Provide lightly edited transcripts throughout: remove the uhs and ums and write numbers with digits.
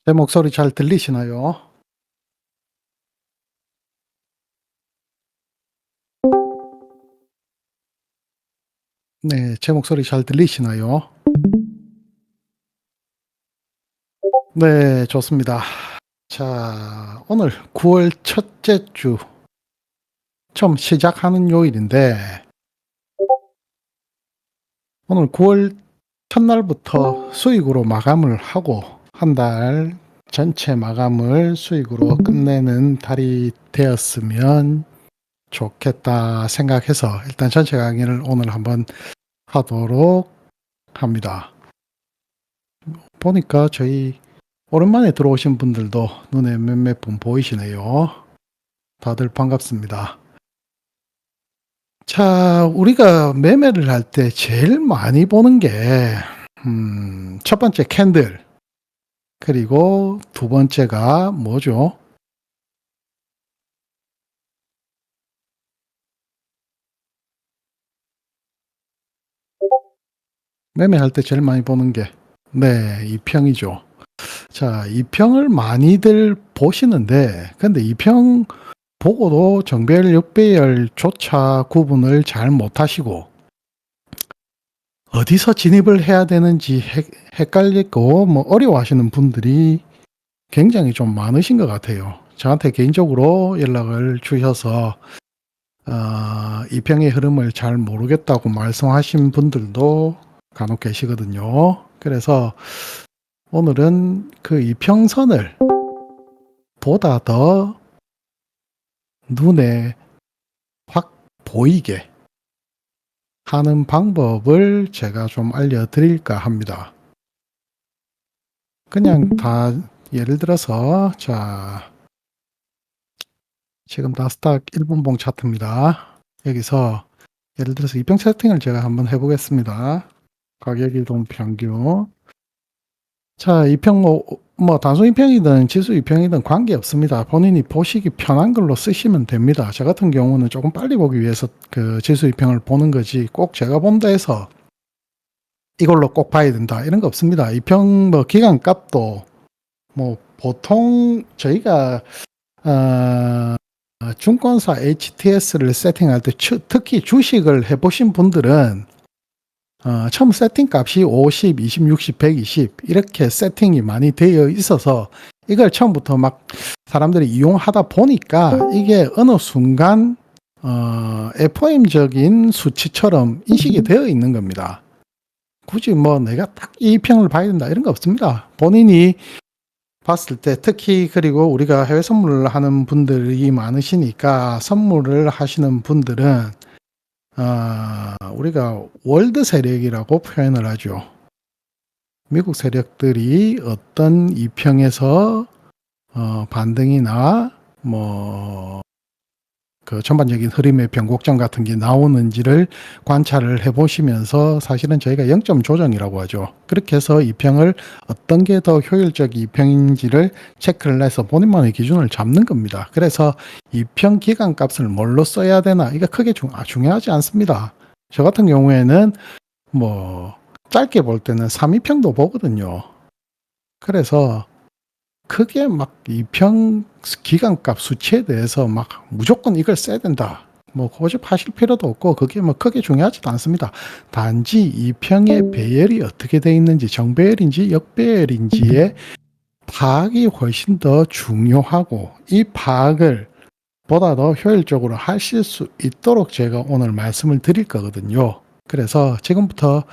제 목소리 잘 들리시나요? 네. 제 목소리 잘 들리시나요? 네. 좋습니다. 자, 오늘 9월 첫째 주 처음 시작하는 요일인데 오늘 9월 첫날부터 수익으로 마감을 하고 한 달 전체 마감을 수익으로 끝내는 달이 되었으면 좋겠다 생각해서 일단 전체 강의를 오늘 한번 하도록 합니다. 보니까 저희 오랜만에 들어오신 분들도 눈에 몇몇 분 보이시네요. 다들 반갑습니다. 자, 우리가 매매를 할 때 제일 많이 보는 게 첫 번째 캔들, 그리고 두 번째가 뭐죠? 매매할 때 제일 많이 보는 게 네, 이평이죠. 자, 이평을 많이들 보시는데 근데 이평 보고도 정배열, 역배열조차 구분을 잘 못하시고 어디서 진입을 해야 되는지 헷갈리고 뭐 어려워하시는 분들이 굉장히 좀 많으신 것 같아요. 저한테 개인적으로 연락을 주셔서 이평의 흐름을 잘 모르겠다고 말씀하신 분들도 간혹 계시거든요. 그래서 오늘은 그 이평선을 보다 더 눈에 확 보이게 하는 방법을 제가 좀 알려드릴까 합니다. 그냥 다 예를 들어서 자, 지금 나스닥 1분봉 차트입니다. 여기서 예를 들어서 이평 세팅을 제가 한번 해 보겠습니다. 가격 이동 평균. 자, 이평 단순 이평이든 지수 이평이든 관계없습니다. 본인이 보시기 편한 걸로 쓰시면 됩니다. 저 같은 경우는 조금 빨리 보기 위해서 그 지수 이평을 보는 거지 꼭 제가 본다 해서 이걸로 꼭 봐야 된다 이런 거 없습니다. 이평 기간값도 보통 저희가 어 증권사 HTS를 세팅할 때 특히 주식을 해 보신 분들은 처음 세팅값이 50, 20, 60, 120 이렇게 세팅이 많이 되어 있어서 이걸 처음부터 막 사람들이 이용하다 보니까 이게 어느 순간 FOM적인 수치처럼 인식이 되어 있는 겁니다. 굳이 내가 딱 이 평을 봐야 된다 이런 거 없습니다. 본인이 봤을 때 특히 그리고 우리가 해외 선물을 하는 분들이 많으시니까 선물을 하시는 분들은 우리가 월드 세력이라고 표현을 하죠. 미국 세력들이 어떤 이평에서 반등이나 그 전반적인 흐름의 변곡점 같은 게 나오는지를 관찰을 해 보시면서 사실은 저희가 0점 조정이라고 하죠. 그렇게 해서 이평을 어떤 게 더 효율적 이평인지를 체크를 해서 본인만의 기준을 잡는 겁니다. 그래서 이평 기간 값을 뭘로 써야 되나 이거 크게 중요하지 않습니다. 저 같은 경우에는 짧게 볼 때는 3이평도 보거든요. 그래서 크게 막 이평 기간값 수치에 대해서 막 무조건 이걸 써야 된다. 고집하실 필요도 없고 그게 크게 중요하지도 않습니다. 단지 이평의 배열이 어떻게 되어 있는지 정배열인지 역배열인지의 파악이 훨씬 더 중요하고 이 파악을 보다 더 효율적으로 하실 수 있도록 제가 오늘 말씀을 드릴 거거든요. 그래서 지금부터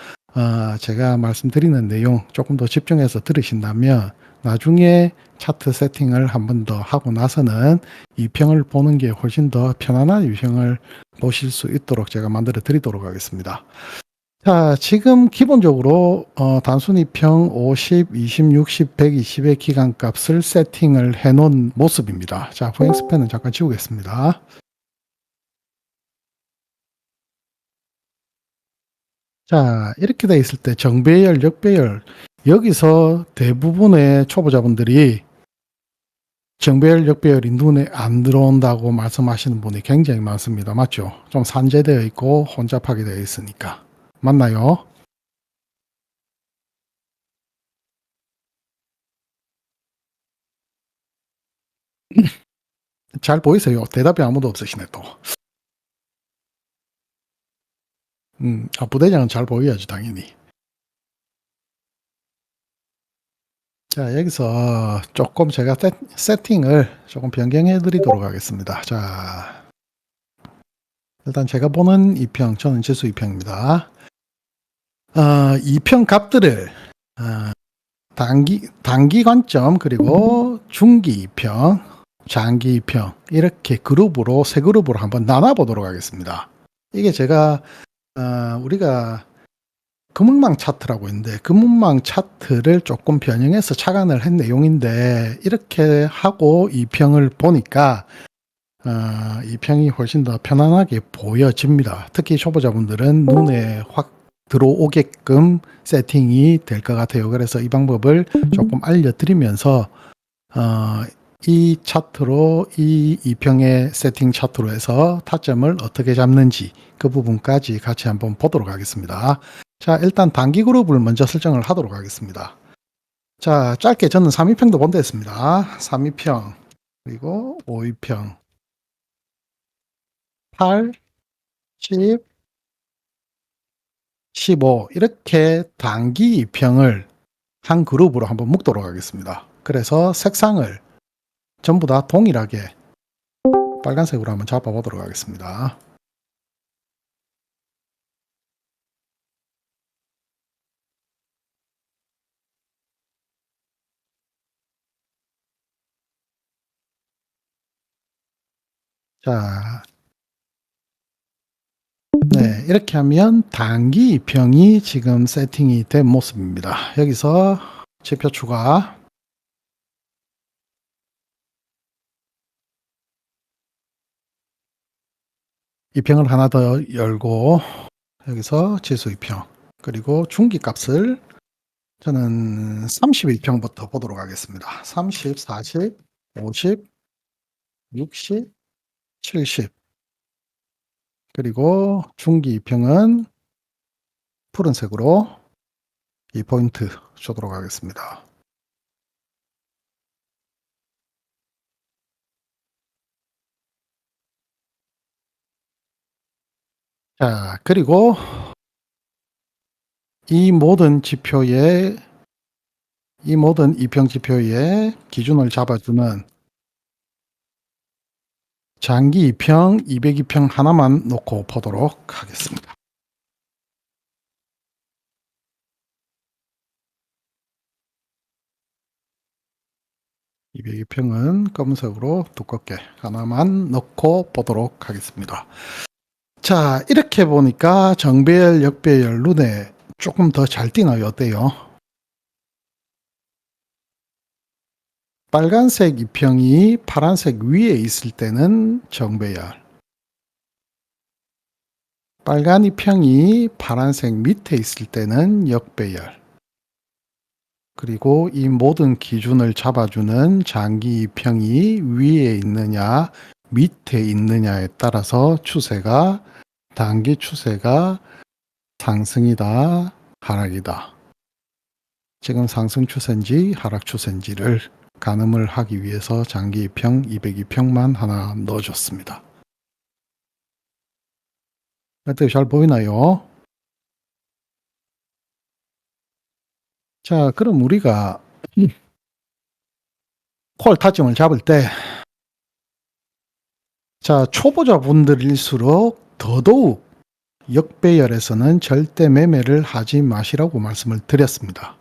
제가 말씀드리는 내용 조금 더 집중해서 들으신다면 나중에 차트 세팅을 한 번 더 하고 나서는 이평을 보는 게 훨씬 더 편안한 이평을 보실 수 있도록 제가 만들어 드리도록 하겠습니다. 자, 지금 기본적으로 단순 이평 50, 20, 60, 120의 기간값을 세팅을 해 놓은 모습입니다. 자, 보행스팬은 잠깐 지우겠습니다. 자, 이렇게 돼 있을 때 정배열, 역배열 여기서 대부분의 초보자분들이 정배열, 역배열이 눈에 안 들어온다고 말씀하시는 분이 굉장히 많습니다. 맞죠? 좀 산재되어 있고 혼잡하게 되어 있으니까. 맞나요? 잘 보이세요? 대답이 아무도 없으시네 또. 부대장은 잘 보여야지 당연히. 자, 여기서 조금 제가 세팅을 조금 변경해 드리도록 하겠습니다. 자, 일단 제가 보는 2평, 저는 지수 2평입니다. 2평 값들을 단기 관점, 그리고 중기 2평, 장기 2평, 이렇게 그룹으로, 세 그룹으로 한번 나눠 보도록 하겠습니다. 이게 제가 우리가 금은망 차트라고 있는데, 금은망 차트를 조금 변형해서 착안을 한 내용인데, 이렇게 하고 2평을 보니까 2평이 훨씬 더 편안하게 보여집니다. 특히 초보자분들은 눈에 확 들어오게끔 세팅이 될 것 같아요. 그래서 이 방법을 조금 알려드리면서 이 차트로, 이 2평의 세팅 차트로 해서 타점을 어떻게 잡는지 그 부분까지 같이 한번 보도록 하겠습니다. 자, 일단 단기 그룹을 먼저 설정을 하도록 하겠습니다. 자, 짧게 저는 3위평도 본다 했습니다. 3위평, 그리고 5위평, 8, 10, 15, 이렇게 단기 2평을 한 그룹으로 한번 묶도록 하겠습니다. 그래서 색상을 전부 다 동일하게 빨간색으로 한번 잡아보도록 하겠습니다. 자, 네, 이렇게 하면 단기 2평이 지금 세팅이 된 모습입니다. 여기서 지표 추가, 2평을 하나 더 열고, 여기서 지수 2평, 그리고 중기 값을 저는 32평부터 보도록 하겠습니다. 30, 40, 50, 60, 70, 그리고 중기 2평은 푸른색으로 이 포인트 주도록 하겠습니다. 자, 그리고 이 모든 2평 지표의 기준을 잡아주는 장기 2평, 202평 하나만 놓고 보도록 하겠습니다. 202평은 검은색으로 두껍게 하나만 넣고 보도록 하겠습니다. 자, 이렇게 보니까 정배열, 역배열 눈에 조금 더 잘 띄나요? 어때요? 빨간색 2평이 파란색 위에 있을 때는 정배열, 빨간 2평이 파란색 밑에 있을 때는 역배열, 그리고 이 모든 기준을 잡아주는 장기 2평이 위에 있느냐 밑에 있느냐에 따라서 추세가, 단기 추세가 상승이다, 하락이다, 지금 상승 추세인지 하락 추세인지를 가늠을 하기 위해서 장기 2평, 202평만 하나 넣어줬습니다. 어때요? 잘 보이나요? 자, 그럼 우리가 콜 타점을 잡을 때, 자, 초보자분들일수록 더더욱 역배열에서는 절대 매매를 하지 마시라고 말씀을 드렸습니다.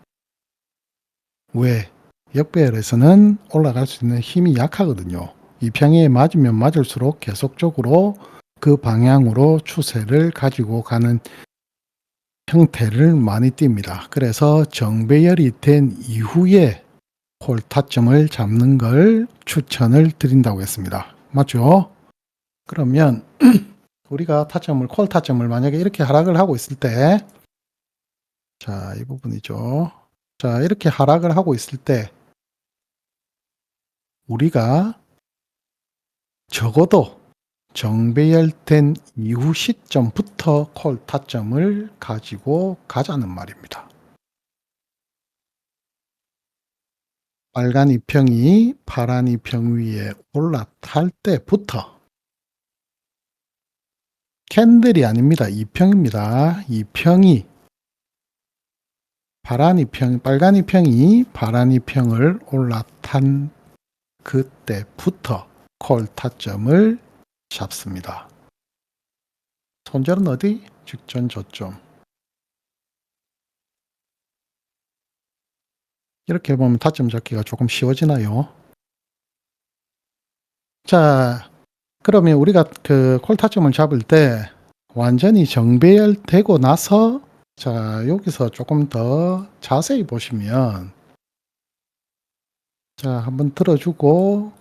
왜? 역배열에서는 올라갈 수 있는 힘이 약하거든요. 이 평에 맞으면 맞을수록 계속적으로 그 방향으로 추세를 가지고 가는 형태를 많이 띱니다. 그래서 정배열이 된 이후에 콜 타점을 잡는 걸 추천을 드린다고 했습니다. 맞죠? 그러면 우리가 콜 타점을 만약에 이렇게 하락을 하고 있을 때, 자, 이 부분이죠. 자, 이렇게 하락을 하고 있을 때 우리가 적어도 정배열된 이후 시점부터 콜 타점을 가지고 가자는 말입니다. 빨간 이평이 파란 이평 위에 올라탈 때부터 캔들이 아닙니다. 이평입니다. 이평이 빨간 이평이 파란 이평을 올라탄 그때부터 콜 타점을 잡습니다. 손절은 어디? 직전 저점. 이렇게 보면 타점 잡기가 조금 쉬워지나요? 자, 그러면 우리가 그 콜 타점을 잡을 때 완전히 정배열되고 나서 자, 여기서 조금 더 자세히 보시면 자, 한번 들어주고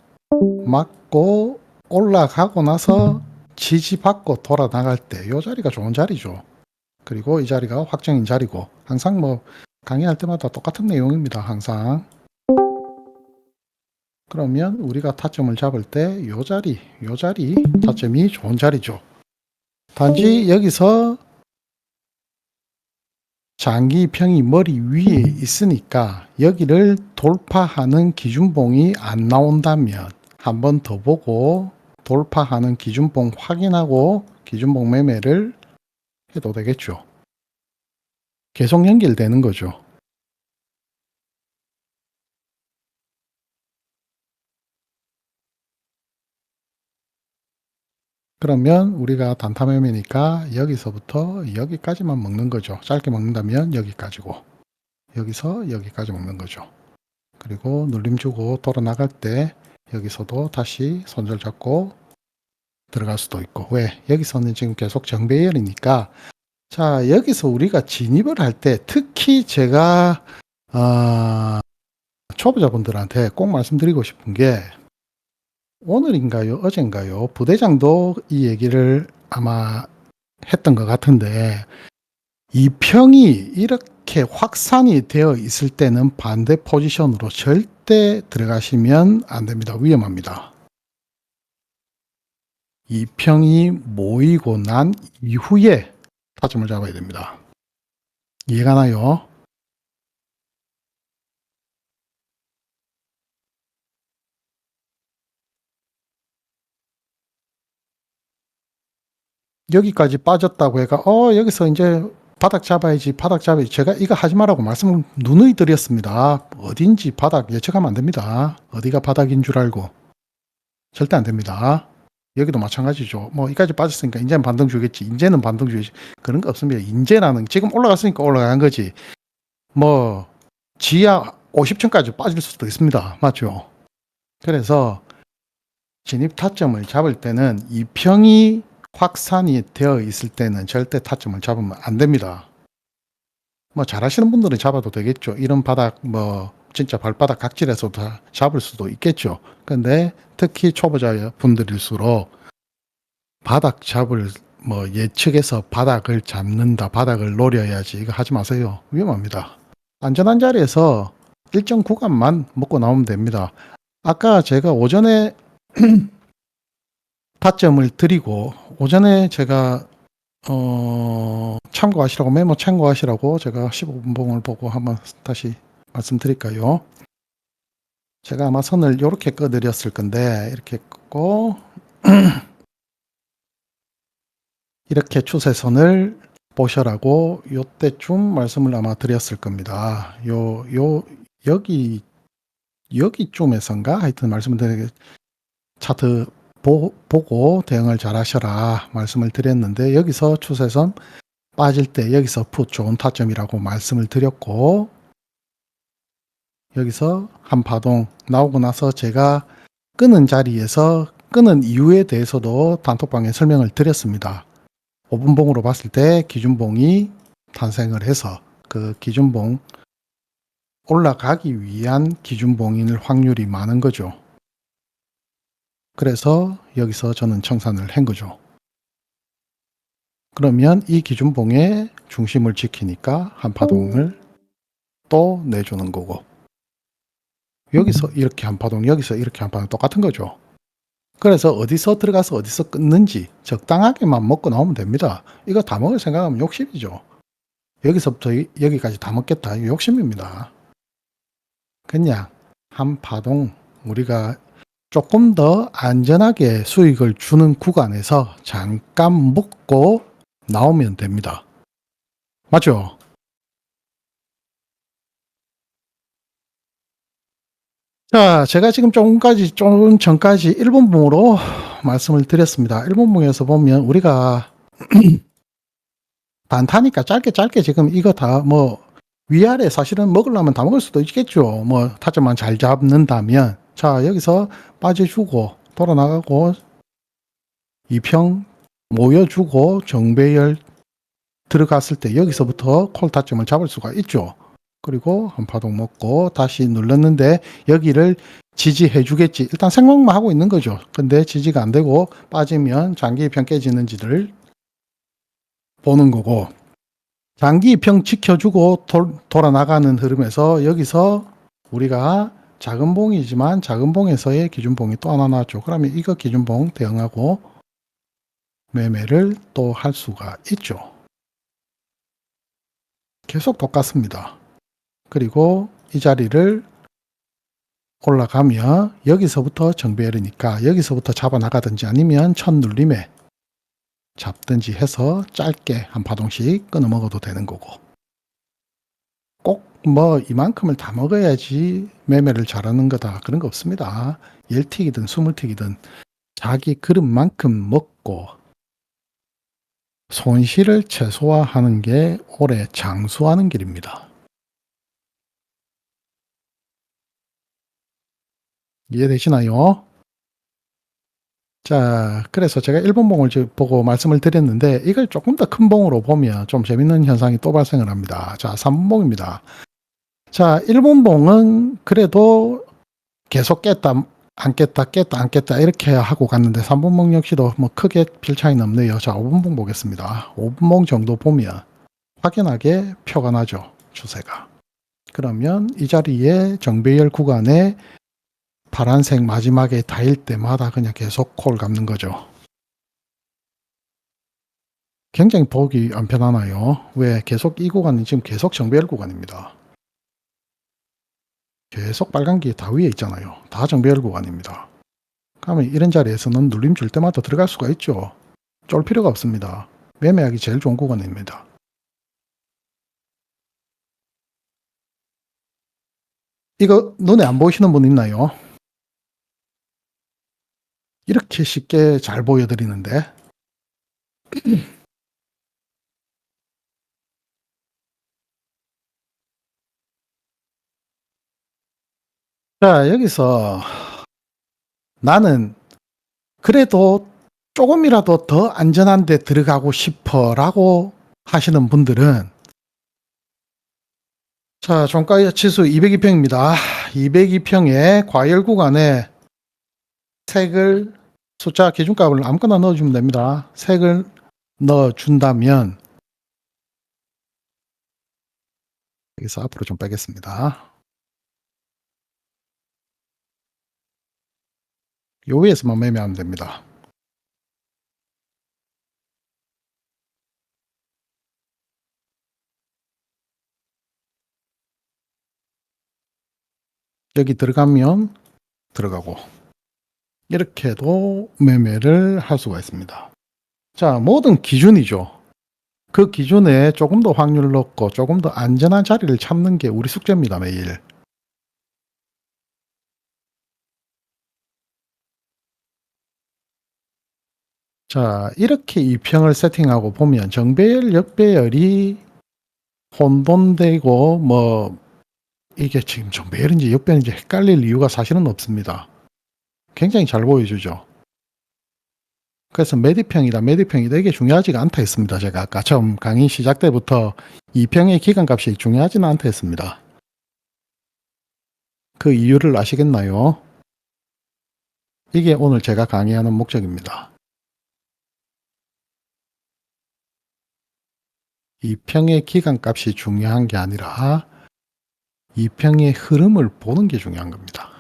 맞고 올라가고 나서 지지받고 돌아 나갈 때 이 자리가 좋은 자리죠. 그리고 이 자리가 확정인 자리고 항상 뭐 강의할 때마다 똑같은 내용입니다. 항상. 그러면 우리가 타점을 잡을 때 이 자리 타점이 좋은 자리죠. 단지 여기서 장기평이 머리 위에 있으니까 여기를 돌파하는 기준봉이 안 나온다면 한 번 더 보고 돌파하는 기준봉 확인하고 기준봉 매매를 해도 되겠죠. 계속 연결되는 거죠. 그러면 우리가 단타 매매니까 여기서부터 여기까지만 먹는 거죠. 짧게 먹는다면 여기까지고 여기서 여기까지 먹는 거죠. 그리고 눌림 주고 돌아 나갈 때 여기서도 다시 손절 잡고 들어갈 수도 있고. 왜? 여기서는 지금 계속 정배열이니까 자, 여기서 우리가 진입을 할 때 특히 제가 초보자분들한테 꼭 말씀드리고 싶은 게 오늘인가요? 어젠가요? 부대장도 이 얘기를 아마 했던 것 같은데 이평이 이렇게 확산이 되어 있을 때는 반대 포지션으로 절대 들어가시면 안 됩니다. 위험합니다. 이평이 모이고 난 이후에 타점을 잡아야 됩니다. 이해가 나요? 여기까지 빠졌다고 해가 여기서 이제 바닥 잡아야지 제가 이거 하지 말라고 말씀을 누누이 드렸습니다. 어딘지 바닥 예측하면 안 됩니다. 어디가 바닥인 줄 알고 절대 안 됩니다. 여기도 마찬가지죠. 뭐 이까지 빠졌으니까 이제는 반등 주겠지. 이제는 반등 주겠지. 그런 거 없습니다. 이제라는 지금 올라갔으니까 올라간 거지. 뭐 지하 50층까지 빠질 수도 있습니다. 맞죠? 그래서 진입 타점을 잡을 때는 이평이 확산이 되어 있을 때는 절대 타점을 잡으면 안 됩니다. 뭐 잘하시는 분들은 잡아도 되겠죠. 이런 바닥 뭐 진짜 발바닥 각질에서 다 잡을 수도 있겠죠. 근데 특히 초보자 분들일수록 바닥 잡을 뭐 예측해서 바닥을 잡는다, 바닥을 노려야지 이거 하지 마세요. 위험합니다. 안전한 자리에서 일정 구간만 먹고 나오면 됩니다. 아까 제가 오전에 타점을 드리고 오전에 제가 참고하시라고 메모 참고하시라고 제가 15분봉을 보고 한번 다시 말씀드릴까요? 제가 아마 선을 이렇게 꺼드렸을 건데 이렇게 끄고 이렇게 추세선을 보셔라고 요때쯤 말씀을 아마 드렸을 겁니다. 여기쯤에선가 하여튼 말씀을 드리게 차트 보고 대응을 잘 하셔라 말씀을 드렸는데 여기서 추세선 빠질 때 여기서 풋 좋은 타점이라고 말씀을 드렸고 여기서 한 파동 나오고 나서 제가 끄는 자리에서 끄는 이유에 대해서도 단톡방에 설명을 드렸습니다. 5분봉으로 봤을 때 기준봉이 탄생을 해서 그 기준봉 올라가기 위한 기준봉일 확률이 많은 거죠. 그래서 여기서 저는 청산을 한 거죠. 그러면 이 기준봉의 중심을 지키니까 한 파동을 또 내주는 거고 여기서 이렇게 한 파동 여기서 이렇게 한 파동 똑같은 거죠. 그래서 어디서 들어가서 어디서 끊는지 적당하게만 먹고 나오면 됩니다. 이거 다 먹을 생각하면 욕심이죠. 여기서부터 여기까지 다 먹겠다. 이거 욕심입니다. 그냥 한 파동 우리가 조금 더 안전하게 수익을 주는 구간에서 잠깐 먹고 나오면 됩니다. 맞죠? 자, 제가 지금 조금 전까지 일본봉으로 말씀을 드렸습니다. 일본봉에서 보면 우리가 단타니까 짧게 지금 이거 다 뭐 위아래 사실은 먹으려면 다 먹을 수도 있겠죠. 뭐 타점만 잘 잡는다면. 자, 여기서 빠져주고 돌아 나가고 2평 모여주고 정배열 들어갔을 때 여기서부터 콜 타점을 잡을 수가 있죠. 그리고 한 파동 먹고 다시 눌렀는데 여기를 지지해 주겠지. 일단 생각만 하고 있는 거죠. 근데 지지가 안 되고 빠지면 장기 입평 깨지는지를 보는 거고, 장기 입평 지켜주고 돌아 나가는 흐름에서 여기서 우리가 작은 봉이지만 작은 봉에서의 기준봉이 또 하나 나왔죠. 그러면 이거 기준봉 대응하고 매매를 또 할 수가 있죠. 계속 똑같습니다. 그리고 이 자리를 올라가면 여기서부터 정배열이니까 여기서부터 잡아 나가든지 아니면 첫 눌림에 잡든지 해서 짧게 한 파동씩 끊어 먹어도 되는 거고, 꼭 뭐 이만큼을 다 먹어야지 매매를 잘하는 거다 그런 거 없습니다. 10틱이든 20틱이든 자기 그릇만큼 먹고 손실을 최소화하는 게 오래 장수하는 길입니다. 이해되시나요? 자, 그래서 제가 일본 봉을 보고 말씀을 드렸는데 이걸 조금 더 큰 봉으로 보면 좀 재밌는 현상이 또 발생을 합니다. 자, 3분봉입니다. 자, 일본 봉은 그래도 계속 깼다 안 깼다 깼다 안 깼다 이렇게 하고 갔는데 3분봉 역시도 뭐 크게 별 차이는 없네요. 자, 5분봉 보겠습니다. 5분봉 정도 보면 확연하게 표가 나죠. 추세가. 그러면 이 자리에 정배열 구간에 파란색 마지막에 닿을 때마다 그냥 계속 콜 감는 거죠. 굉장히 보기 안 편하나요? 왜? 계속 이 구간이 지금 계속 정배열 구간입니다. 계속 빨간기 다 위에 있잖아요. 다 정배열 구간입니다. 그러면 이런 자리에서는 눌림 줄 때마다 들어갈 수가 있죠. 쫄 필요가 없습니다. 매매하기 제일 좋은 구간입니다. 이거 눈에 안 보이시는 분 있나요? 이렇게 쉽게 잘 보여드리는데. 자, 여기서 나는 그래도 조금이라도 더 안전한 데 들어가고 싶어 라고 하시는 분들은, 자, 종가 지수 202평입니다. 202평에 과열 구간에 색을 숫자 기준값을 아무거나 넣어주면 됩니다. 색을 넣어준다면, 여기서 앞으로 좀 빼겠습니다. 요 위에서만 매매하면 됩니다. 여기 들어가면 들어가고, 이렇게도 매매를 할 수가 있습니다. 자, 모든 기준이죠. 그 기준에 조금 더 확률 넣고 조금 더 안전한 자리를 찾는 게 우리 숙제입니다, 매일. 자, 이렇게 이평을 세팅하고 보면 정배열, 역배열이 혼돈되고 뭐 이게 지금 정배열인지 역배열인지 헷갈릴 이유가 사실은 없습니다. 굉장히 잘 보여주죠. 그래서 매디평이다, 매디평이다 이게 중요하지가 않다 했습니다. 제가 아까 처음 강의 시작 때부터 이평의 기간값이 중요하지는 않다 했습니다. 그 이유를 아시겠나요? 이게 오늘 제가 강의하는 목적입니다. 이평의 기간값이 중요한 게 아니라 이평의 흐름을 보는 게 중요한 겁니다.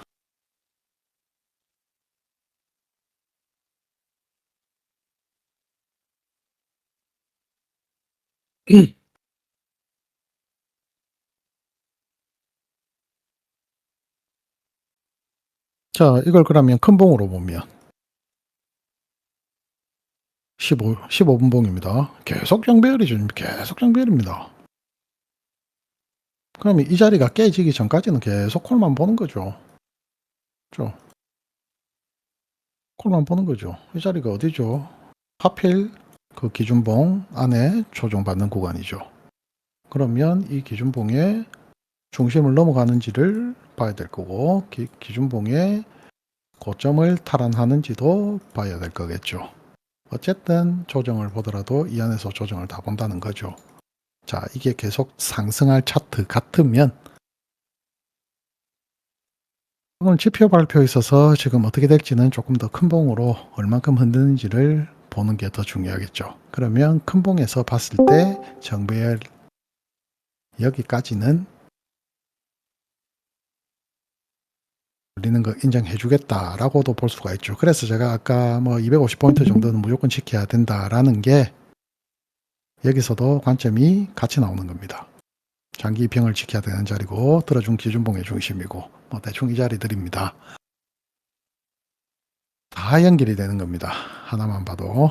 자, 이걸 그러면 큰 봉으로 보면 15분 봉입니다. 계속 정배열이죠. 계속 정배열입니다. 그러면 이 자리가 깨지기 전까지는 계속 콜만 보는 거죠. 콜만 보는 거죠. 이 자리가 어디죠? 하필 그 기준봉 안에 조정받는 구간이죠. 그러면 이 기준봉의 중심을 넘어가는지를 봐야 될 거고, 기준봉의 고점을 탈환하는지도 봐야 될 거겠죠. 어쨌든 조정을 보더라도 이 안에서 조정을 다 본다는 거죠. 자, 이게 계속 상승할 차트 같으면 오늘 지표 발표에 있어서 지금 어떻게 될지는 조금 더 큰 봉으로 얼만큼 흔드는지를 보는 게 더 중요하겠죠. 그러면 큰 봉에서 봤을 때 정배열 여기까지는 올리는 거 인정해 주겠다라고도 볼 수가 있죠. 그래서 제가 아까 뭐 250포인트 정도는 무조건 지켜야 된다라는 게 여기서도 관점이 같이 나오는 겁니다. 장기 입형을 지켜야 되는 자리고 들어준 기준봉의 중심이고 뭐 대충 이 자리들입니다. 다 연결이 되는 겁니다. 하나만 봐도.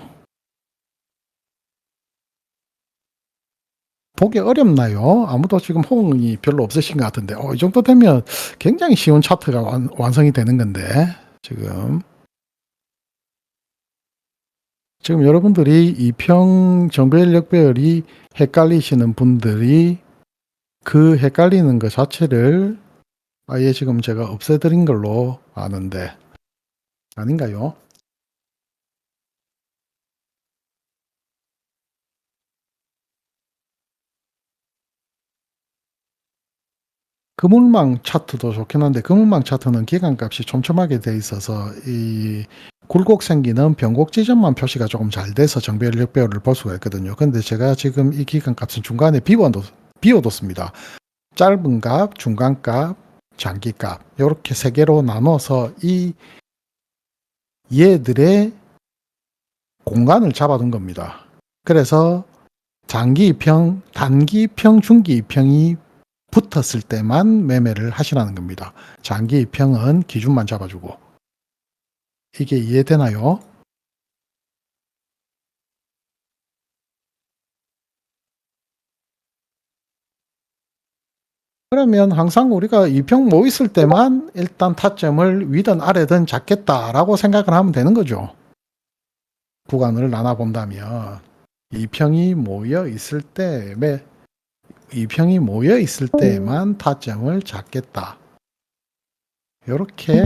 보기 어렵나요? 아무도 지금 호응이 별로 없으신 것 같은데 이 정도 되면 굉장히 쉬운 차트가 완성이 되는 건데 지금 여러분들이 이평 정배열 역배열이 헷갈리시는 분들이 그 헷갈리는 것 자체를 아예 지금 제가 없애드린 걸로 아는데 아닌가요? 그물망 차트도 좋긴 한데 그물망 차트는 기간값이 촘촘하게 돼 있어서 이 굴곡 생기는 변곡 지점만 표시가 조금 잘 돼서 정배열 역배열을 볼 수가 있거든요. 근데 제가 지금 이 기간값은 중간에 비워뒀습니다. 짧은 값, 중간 값, 장기 값 이렇게 세 개로 나눠서 이 얘들의 공간을 잡아둔 겁니다. 그래서 장기 입형, 단기 입형, 중기 입형이 붙었을 때만 매매를 하시라는 겁니다. 장기 입형은 기준만 잡아주고. 이게 이해되나요? 그러면 항상 우리가 이평 모 있을 때만 일단 타점을 위든 아래든 잡겠다라고 생각을 하면 되는 거죠. 구간을 나눠 본다면 이평이 모여 있을 때만 타점을 잡겠다. 이렇게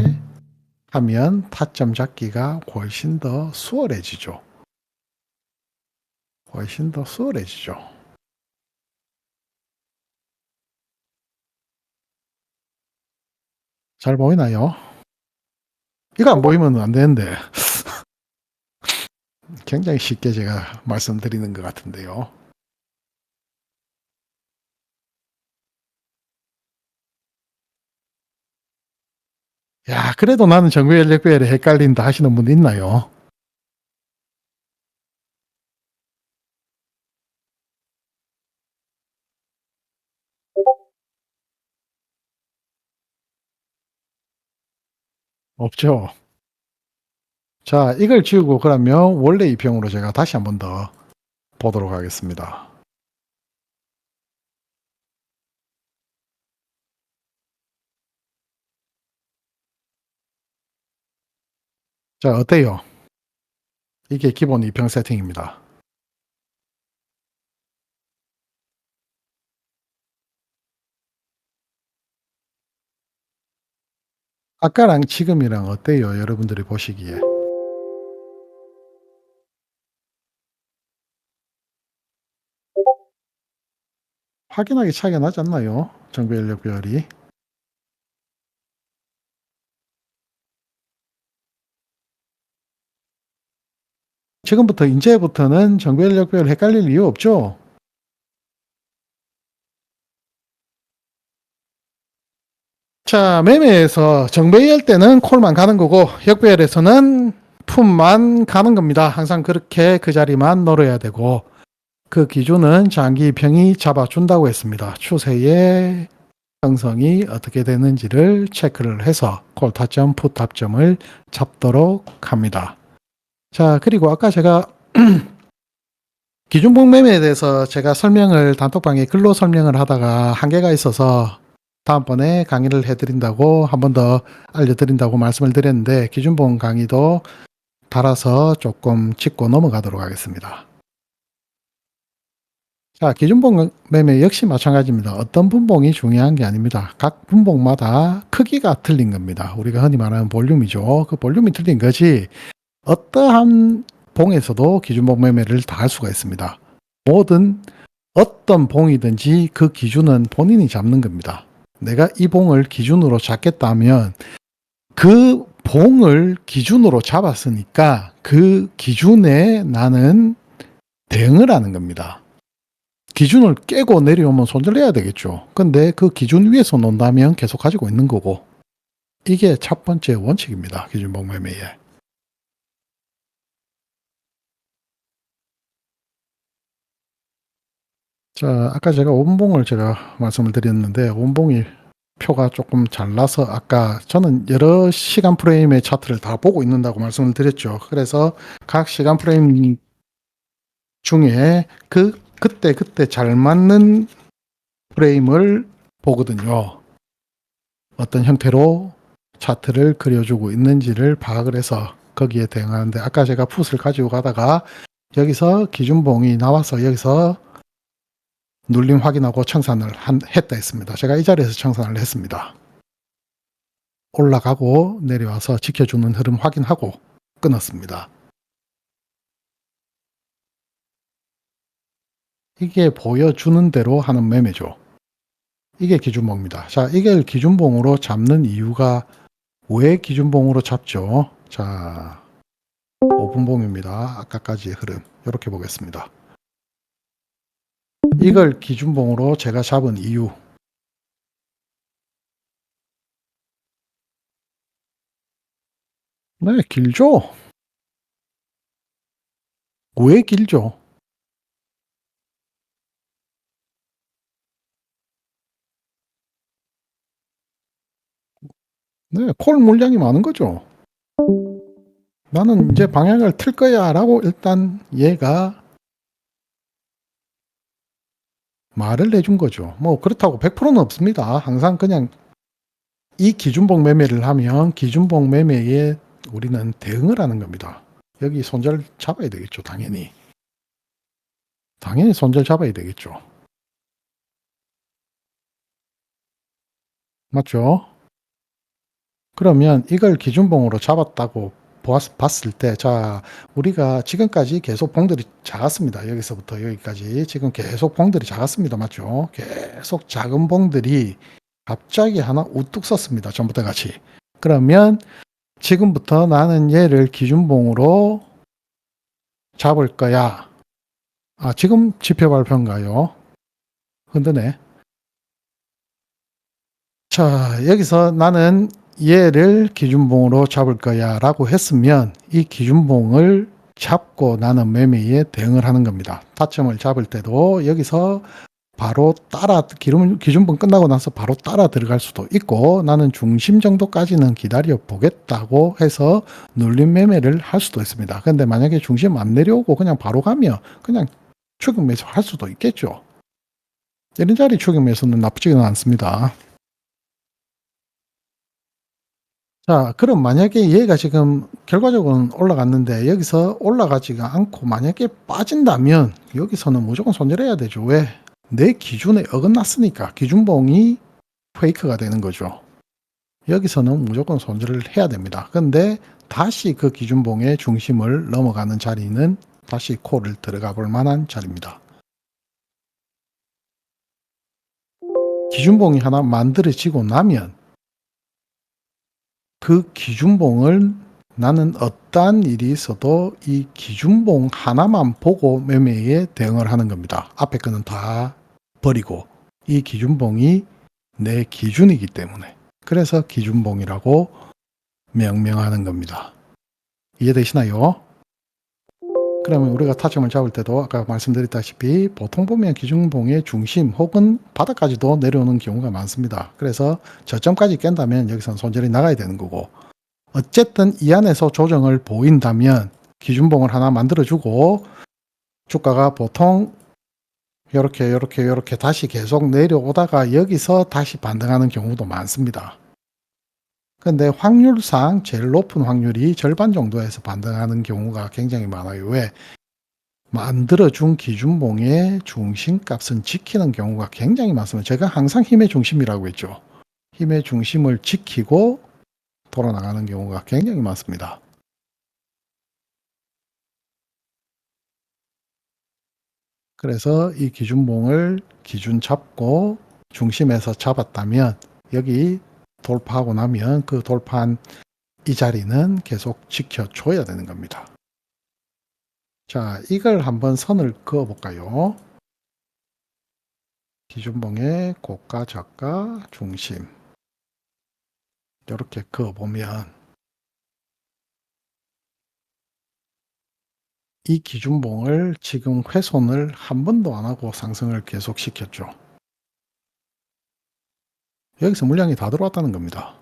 하면 타점 잡기가 훨씬 더 수월해지죠. 훨씬 더 수월해지죠. 잘 보이나요? 이거 안 보이면 안 되는데 굉장히 쉽게 제가 말씀드리는 것 같은데요. 야, 그래도 나는 정배열 역배열에 헷갈린다 하시는 분 있나요? 없죠. 자, 이걸 지우고 그러면 원래 이평으로 제가 다시 한 번 더 보도록 하겠습니다. 자, 어때요? 이게 기본 이평 세팅입니다. 아까랑 지금이랑 어때요? 여러분들이 보시기에. 확연하게 차이가 나지 않나요? 정배열 역배열이. 지금부터 이제부터는 정배열 역배열 헷갈릴 이유 없죠? 자, 매매에서 정배열 때는 콜만 가는 거고 역배열에서는 풋만 가는 겁니다. 항상 그렇게 그 자리만 노려야 되고 그 기준은 장기 입형이 잡아준다고 했습니다. 추세의 형성이 어떻게 되는지를 체크를 해서 콜 타점, 풋 타점을 잡도록 합니다. 자, 그리고 아까 제가 기준봉 매매에 대해서 제가 설명을 단톡방에 글로 설명을 하다가 한계가 있어서 다음번에 강의를 해드린다고 한 번 더 알려드린다고 말씀을 드렸는데 기준봉 강의도 달아서 조금 짚고 넘어가도록 하겠습니다. 자, 기준봉 매매 역시 마찬가지입니다. 어떤 분봉이 중요한 게 아닙니다. 각 분봉마다 크기가 틀린 겁니다. 우리가 흔히 말하는 볼륨이죠. 그 볼륨이 틀린 거지 어떠한 봉에서도 기준봉 매매를 다 할 수가 있습니다. 뭐든 어떤 봉이든지 그 기준은 본인이 잡는 겁니다. 내가 이 봉을 기준으로 잡겠다면 그 봉을 기준으로 잡았으니까 그 기준에 나는 대응을 하는 겁니다. 기준을 깨고 내려오면 손절해야 되겠죠. 근데 그 기준 위에서 논다면 계속 가지고 있는 거고 이게 첫 번째 원칙입니다. 기준봉 매매에. 자, 아까 제가 원봉을 제가 말씀을 드렸는데 원봉이 표가 조금 잘 나서 아까 저는 여러 시간 프레임의 차트를 다 보고 있는다고 말씀을 드렸죠. 그래서 각 시간 프레임 중에 그때 잘 맞는 프레임을 보거든요. 어떤 형태로 차트를 그려주고 있는지를 파악을 해서 거기에 대응하는데 아까 제가 풋을 가지고 가다가 여기서 기준봉이 나와서 여기서 눌림 확인하고 청산을 했다 했습니다. 제가 이 자리에서 청산을 했습니다. 올라가고 내려와서 지켜주는 흐름 확인하고 끊었습니다. 이게 보여주는 대로 하는 매매죠. 이게 기준봉입니다. 자, 이게 기준봉으로 잡는 이유가 왜 기준봉으로 잡죠? 자, 5분봉입니다. 아까까지의 흐름 이렇게 보겠습니다. 이걸 기준봉으로 제가 잡은 이유 네, 길죠? 왜 길죠? 네, 콜 물량이 많은 거죠. 나는 이제 방향을 틀 거야 라고 일단 얘가 말을 해준 거죠. 뭐 그렇다고 100%는 없습니다. 항상 그냥 이 기준봉 매매를 하면 기준봉 매매에 우리는 대응을 하는 겁니다. 여기 손절 잡아야 되겠죠. 당연히 손절 잡아야 되겠죠. 맞죠? 그러면 이걸 기준봉으로 잡았다고 봤을 때, 자, 우리가 지금까지 계속 봉들이 작았습니다. 여기서부터 여기까지. 지금 계속 봉들이 작았습니다. 맞죠? 계속 작은 봉들이 갑자기 하나 우뚝 섰습니다. 전부터 같이. 그러면 지금부터 나는 얘를 기준봉으로 잡을 거야. 아, 지금 지표 발표인가요? 흔드네. 자, 여기서 나는 얘를 기준봉으로 잡을 거야 라고 했으면 이 기준봉을 잡고 나는 매매에 대응을 하는 겁니다. 타점을 잡을 때도 여기서 바로 따라 기준봉 끝나고 나서 바로 따라 들어갈 수도 있고 나는 중심 정도까지는 기다려 보겠다고 해서 눌림 매매를 할 수도 있습니다. 근데 만약에 중심 안 내려오고 그냥 바로 가면 그냥 추격 매수 할 수도 있겠죠. 이런 자리 추격 매수는 나쁘지는 않습니다. 자, 그럼 만약에 얘가 지금 결과적으로는 올라갔는데 여기서 올라가지가 않고 만약에 빠진다면 여기서는 무조건 손절해야 되죠. 왜? 내 기준에 어긋났으니까 기준봉이 페이크가 되는 거죠. 여기서는 무조건 손절을 해야 됩니다. 근데 다시 그 기준봉의 중심을 넘어가는 자리는 다시 콜을 들어가 볼 만한 자리입니다. 기준봉이 하나 만들어지고 나면 그 기준봉을 나는 어떠한 일이 있어도 이 기준봉 하나만 보고 매매에 대응을 하는 겁니다. 앞에 거는 다 버리고 이 기준봉이 내 기준이기 때문에 그래서 기준봉이라고 명명하는 겁니다. 이해되시나요? 그러면 우리가 타점을 잡을 때도 아까 말씀드렸다시피 보통 보면 기준봉의 중심 혹은 바닥까지도 내려오는 경우가 많습니다. 그래서 저점까지 깬다면 여기서는 손절이 나가야 되는 거고, 어쨌든 이 안에서 조정을 보인다면 기준봉을 하나 만들어주고 주가가 보통 이렇게 다시 계속 내려오다가 여기서 다시 반등하는 경우도 많습니다. 근데 확률상 제일 높은 확률이 절반 정도에서 반등하는 경우가 굉장히 많아요. 왜? 만들어준 기준봉의 중심값은 지키는 경우가 굉장히 많습니다. 제가 항상 힘의 중심이라고 했죠. 힘의 중심을 지키고 돌아나가는 경우가 굉장히 많습니다. 그래서 이 기준봉을 기준 잡고 중심에서 잡았다면 여기 돌파하고 나면 그 돌파한 이 자리는 계속 지켜줘야 되는 겁니다. 자, 이걸 한번 선을 그어 볼까요? 기준봉의 고가, 저가, 중심 이렇게 그어 보면 이 기준봉을 지금 훼손을 한 번도 안 하고 상승을 계속 시켰죠. 여기서 물량이 다 들어왔다는 겁니다.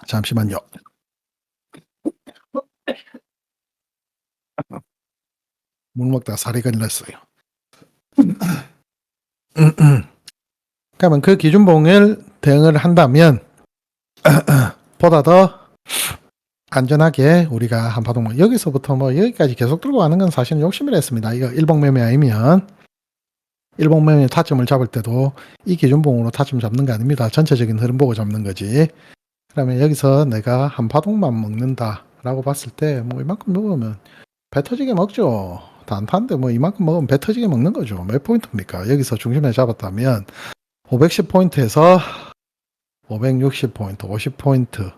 잠시만요. 물 먹다가 살이 걸렸어요. 그러면 그 기준봉을 대응을 한다면 보다 더 안전하게 우리가 한 파동, 여기서부터 뭐 여기까지 계속 들고 가는 건 사실은 욕심을 했습니다. 이거 일봉 매매 아니면 일봉 매매 타점을 잡을 때도 이 기준봉으로 타점 잡는 거 아닙니다. 전체적인 흐름 보고 잡는 거지. 그러면 여기서 내가 한 파동만 먹는다라고 봤을 때 뭐 이만큼 먹으면 배 터지게 먹죠. 단타인데 뭐 이만큼 먹으면 배 터지게 먹는 거죠. 몇 포인트입니까? 여기서 중심에 잡았다면 510포인트에서 560포인트, 50포인트,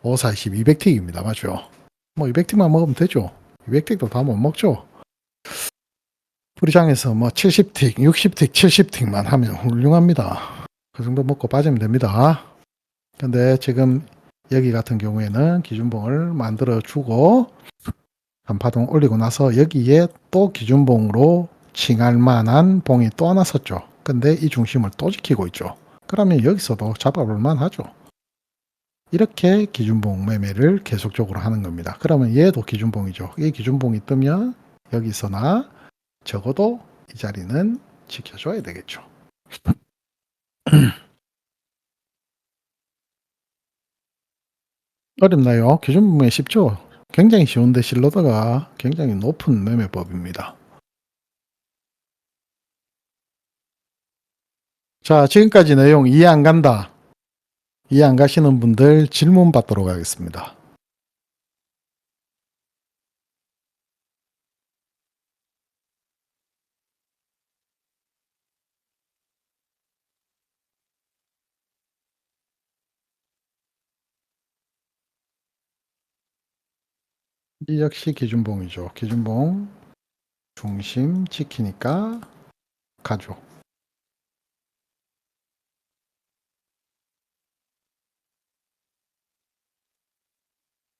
540, 200틱입니다. 맞죠? 뭐 200틱만 먹으면 되죠. 200틱도 다 못 먹죠. 우리장에서 뭐 70틱, 60틱, 70틱만 하면 훌륭합니다. 그 정도 먹고 빠지면 됩니다. 근데 지금 여기 같은 경우에는 기준봉을 만들어 주고 한 파동 올리고 나서 여기에 또 기준봉으로 칭할 만한 봉이 또 하나 섰죠. 근데 이 중심을 또 지키고 있죠. 그러면 여기서도 잡아볼 만하죠. 이렇게 기준봉 매매를 계속적으로 하는 겁니다. 그러면 얘도 기준봉이죠. 이 기준봉이 뜨면 여기서나 적어도 이 자리는 지켜줘야 되겠죠. 어렵나요? 기준봉이 쉽죠? 굉장히 쉬운데 실로드가 굉장히 높은 매매법입니다. 자, 지금까지 내용 이해 안 간다. 이해 안 가시는 분들 질문 받도록 하겠습니다. 이 역시 기준봉이죠. 기준봉 중심 지키니까 가죠.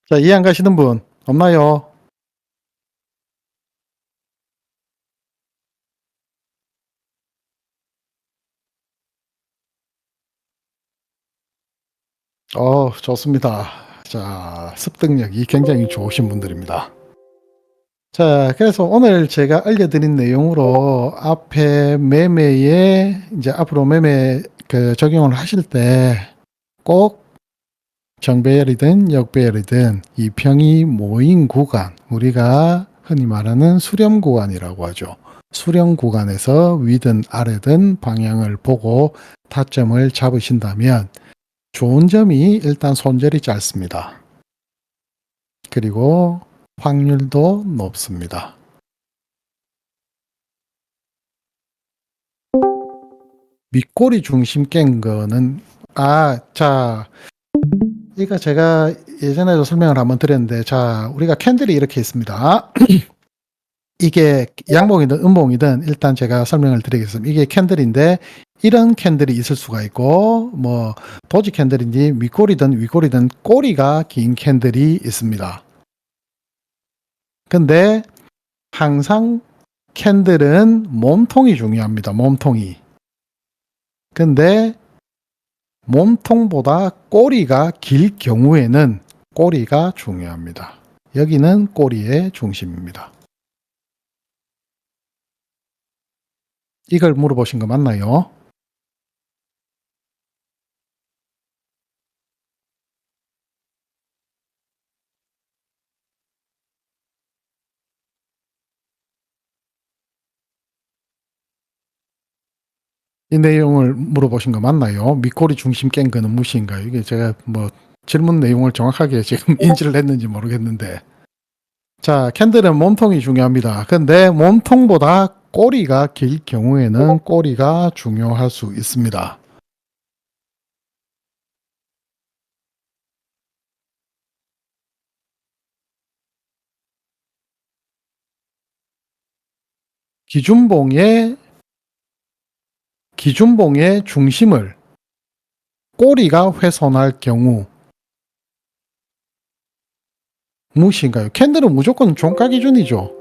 자, 이해 안 가시는 분 없나요? 좋습니다. 자, 습득력이 굉장히 좋으신 분들입니다. 자, 그래서 오늘 제가 알려드린 내용으로 앞에 매매에 이제 앞으로 매매 적용을 하실 때 꼭 정배열이든 역배열이든 이평이 모인 구간, 우리가 흔히 말하는 수렴 구간이라고 하죠. 수렴 구간에서 위든 아래든 방향을 보고 타점을 잡으신다면 좋은 점이 일단 손절이 짧습니다. 그리고 확률도 높습니다. 윗꼬리 중심 깬 거는 이거 제가 예전에도 설명을 한번 드렸는데, 자, 우리가 캔들이 이렇게 있습니다. 이게 양봉이든 음봉이든 일단 제가 설명을 드리겠습니다. 이게 캔들인데 이런 캔들이 있을 수가 있고 뭐 도지 캔들인지 윗꼬리든 윗꼬리든 꼬리가 긴 캔들이 있습니다. 근데 항상 캔들은 몸통이 중요합니다. 몸통이. 근데 몸통보다 꼬리가 길 경우에는 꼬리가 중요합니다. 여기는 꼬리의 중심입니다. 이걸 물어보신 거 맞나요? 이 내용을 물어보신 거 맞나요? 밑꼬리 중심 깬 거는 무엇인가요? 이게 제가 뭐 질문 내용을 정확하게 지금 인지를 했는지 모르겠는데. 자, 캔들은 몸통이 중요합니다. 근데 몸통보다 꼬리가 길 경우에는 꼬리가 중요할 수 있습니다. 기준봉의 중심을 꼬리가 훼손할 경우 무엇인가요? 캔들은 무조건 종가 기준이죠.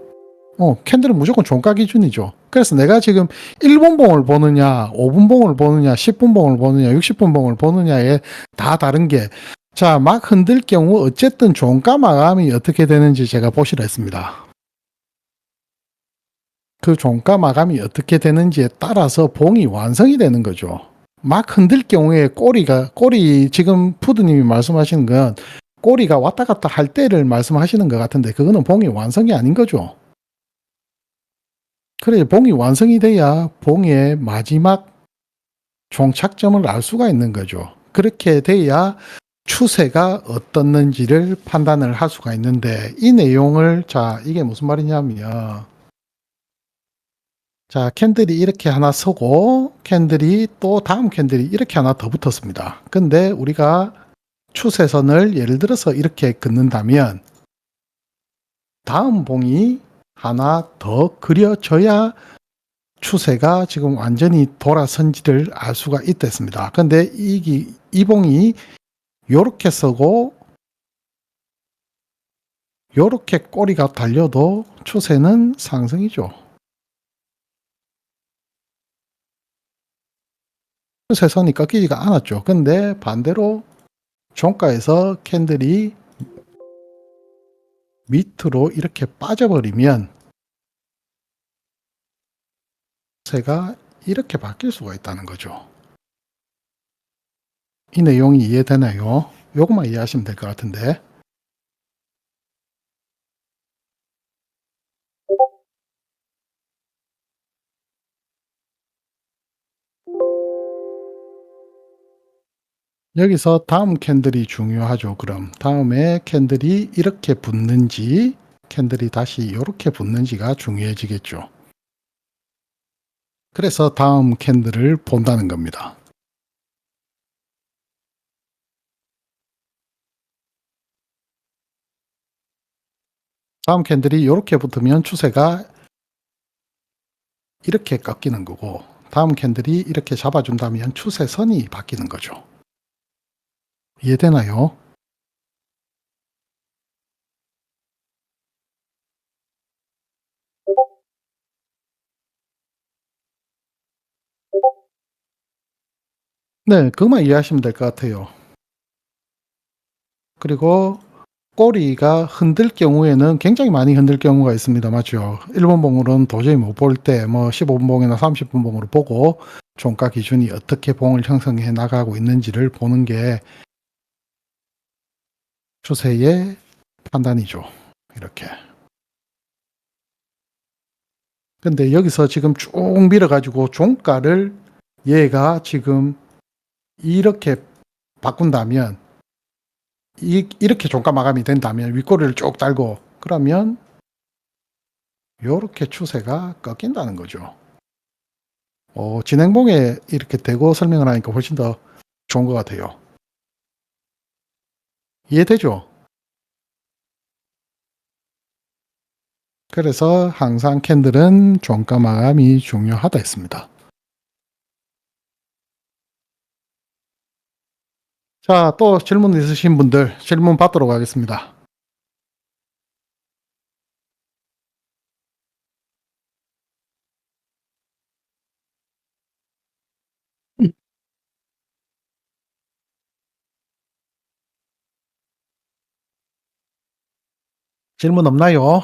캔들은 무조건 종가 기준이죠. 그래서 내가 지금 1분 봉을 보느냐, 5분 봉을 보느냐, 10분 봉을 보느냐, 60분 봉을 보느냐에 다 다른 게, 자, 막 흔들 경우 어쨌든 종가 마감이 어떻게 되는지 제가 보시라 했습니다. 그 종가 마감이 어떻게 되는지에 따라서 봉이 완성이 되는 거죠. 막 흔들 경우에 꼬리, 지금 푸드님이 말씀하시는 건 꼬리가 왔다 갔다 할 때를 말씀하시는 것 같은데, 그거는 봉이 완성이 아닌 거죠. 그래, 봉이 완성이 돼야 봉의 마지막 종착점을 알 수가 있는 거죠. 그렇게 돼야 추세가 어떻는지를 판단을 할 수가 있는데, 이 내용을, 자, 이게 무슨 말이냐면, 자, 캔들이 이렇게 하나 서고, 캔들이 또 다음 캔들이 이렇게 하나 더 붙었습니다. 근데 우리가 추세선을 예를 들어서 이렇게 긋는다면, 다음 봉이 하나 더 그려져야 추세가 지금 완전히 돌아선지를 알 수가 있겠습니다. 근데 이 봉이 요렇게 서고 요렇게 꼬리가 달려도 추세는 상승이죠. 추세선이 꺾이지가 않았죠. 근데 반대로 종가에서 캔들이 밑으로 이렇게 빠져버리면 추세가 이렇게 바뀔 수가 있다는 거죠. 이 내용이 이해되나요? 요것만 이해하시면 될 것 같은데. 여기서 다음 캔들이 중요하죠. 그럼 다음에 캔들이 이렇게 붙는지 캔들이 다시 이렇게 붙는지가 중요해지겠죠. 그래서 다음 캔들을 본다는 겁니다. 다음 캔들이 이렇게 붙으면 추세가 이렇게 꺾이는 거고, 다음 캔들이 이렇게 잡아준다면 추세선이 바뀌는 거죠. 이해되나요? 네, 그것만 이해하시면 될 것 같아요. 그리고 꼬리가 흔들 경우에는 굉장히 많이 흔들 경우가 있습니다. 맞죠? 1번 봉으로는 도저히 못 볼 때, 뭐 15분 봉이나 30분 봉으로 보고 종가 기준이 어떻게 봉을 형성해 나가고 있는지를 보는 게 추세의 판단이죠. 이렇게. 근데 여기서 지금 쭉 밀어가지고 종가를 얘가 지금 이렇게 바꾼다면, 이렇게 종가 마감이 된다면, 윗꼬리를 쭉 달고, 그러면 요렇게 추세가 꺾인다는 거죠. 진행봉에 이렇게 대고 설명을 하니까 훨씬 더 좋은 것 같아요. 이해되죠? 그래서 항상 캔들은 종가 마감이 중요하다 했습니다. 자, 또 질문 있으신 분들 질문 받도록 하겠습니다. 질문 없나요?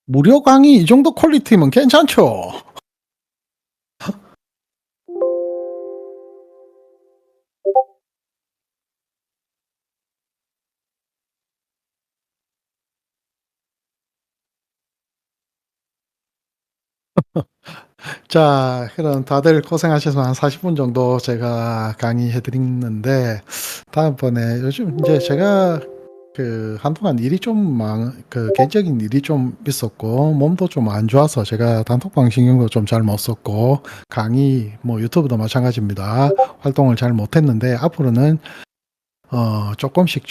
무료 강의 이 정도 퀄리티면 괜찮죠? 자, 그럼 다들 고생하셔서 한 40분 정도 제가 강의해 드렸는데, 다음번에 요즘 이제 제가 한동안 일이 좀 개인적인 일이 좀 있었고, 몸도 좀 안 좋아서 제가 단톡방 신경도 좀 잘 못 썼고, 강의, 뭐 유튜브도 마찬가지입니다. 활동을 잘 못했는데, 앞으로는 조금씩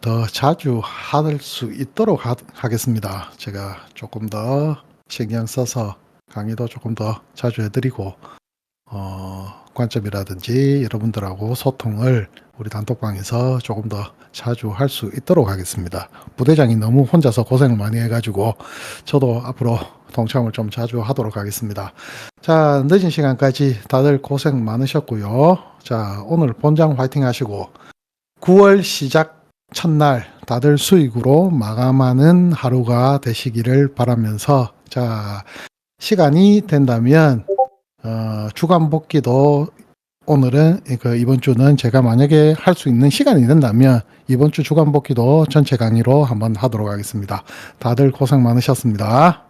더 자주 할 수 있도록 하겠습니다. 제가 조금 더 신경 써서 강의도 조금 더 자주 해드리고, 관점이라든지 여러분들하고 소통을 우리 단톡방에서 조금 더 자주 할 수 있도록 하겠습니다. 부대장이 너무 혼자서 고생을 많이 해가지고 저도 앞으로 동참을 좀 자주 하도록 하겠습니다. 자, 늦은 시간까지 다들 고생 많으셨고요. 자, 오늘 본장 화이팅 하시고 9월 시작 첫날 다들 수익으로 마감하는 하루가 되시기를 바라면서, 자, 시간이 된다면 주간 복귀도 오늘은 이번 주는 제가 만약에 할 수 있는 시간이 된다면 이번 주 주간 복귀도 전체 강의로 한번 하도록 하겠습니다. 다들 고생 많으셨습니다.